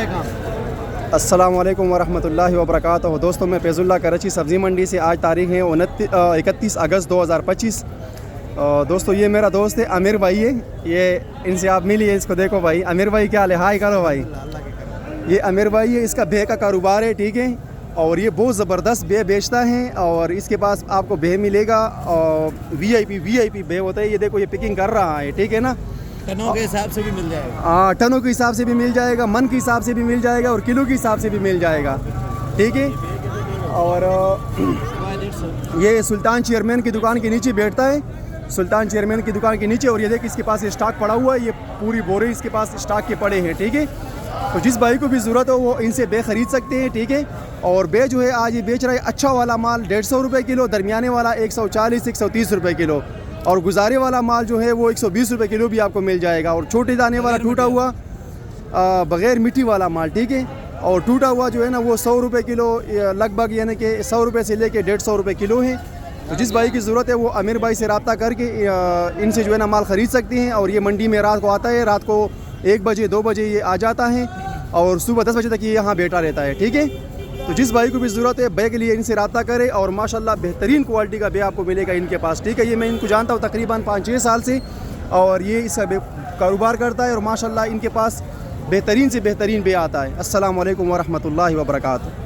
है काम। अस्सलाम वालेकुम वरहमतुल्लाहि वबरकातुहू। दोस्तों, मैं फैज़ुल्लाह कराची सब्ज़ी मंडी से। आज तारीख़ है 31 अगस्त 2025। दोस्तों, ये मेरा दोस्त है आमिर भाई है। ये इनसे आप मिलिए, इसको देखो भाई। आमिर भाई क्या हाल है? हाय करो भाई। ये आमिर भाई है, इसका बे का कारोबार है, ठीक है। और ये बहुत ज़बरदस्त बे बेचता है और इसके पास आपको बे मिलेगा और वीआईपी बे होता है। ये देखो, ये पिकिंग कर रहा है, ठीक है ना। टनों के हिसाब से भी मिल जाएगा। हाँ, टनों के हिसाब से भी मिल जाएगा, मन के हिसाब से भी मिल जाएगा और किलो के हिसाब से भी मिल जाएगा, ठीक है। और ये सुल्तान चेयरमैन की दुकान के नीचे बैठता है, सुल्तान चेयरमैन की दुकान के नीचे। और ये देख, इसके पास स्टॉक पड़ा हुआ है, ये पूरी बोरे इसके पास स्टॉक के पड़े हैं, ठीक है। तो जिस भाई को भी ज़रूरत हो वो इनसे बे ख़रीद सकते हैं, ठीक है। और बे जो है आज ये बेच रहा है अच्छा वाला माल 150 रुपये किलो, दरमियाने वाला 140-130 रुपये किलो, और गुजारे वाला माल जो है वो 120 रुपये किलो भी आपको मिल जाएगा। और छोटे दाने वाला टूटा हुआ बग़ैर मिट्टी वाला माल, ठीक है। और टूटा हुआ जो है ना वो 100 रुपये किलो लगभग, यानी कि 100 रुपये से लेके 150 रुपये किलो है। तो जिस भाई की ज़रूरत है वो आमिर भाई से रब्ता करके इनसे जो है ना माल ख़रीद सकते हैं। और ये मंडी में रात को आता है, रात को 1 बजे 2 बजे ये आ जाता है और सुबह 10 बजे तक ये यहाँ बैठा रहता है, ठीक है। तो जिस भाई को भी ज़रूरत है बे के लिए इनसे रब्ता करें और माशाल्लाह बेहतरीन क्वालिटी का बे आपको मिलेगा इनके पास, ठीक है। ये मैं इनको जानता हूँ तकरीबन 5-6 साल से और ये इसका कारोबार करता है और माशाल्लाह इनके पास बेहतरीन से बेहतरीन बे आता है। अस्सलाम वालेकुम वरहमतुल्लाहि वबरकातुहू।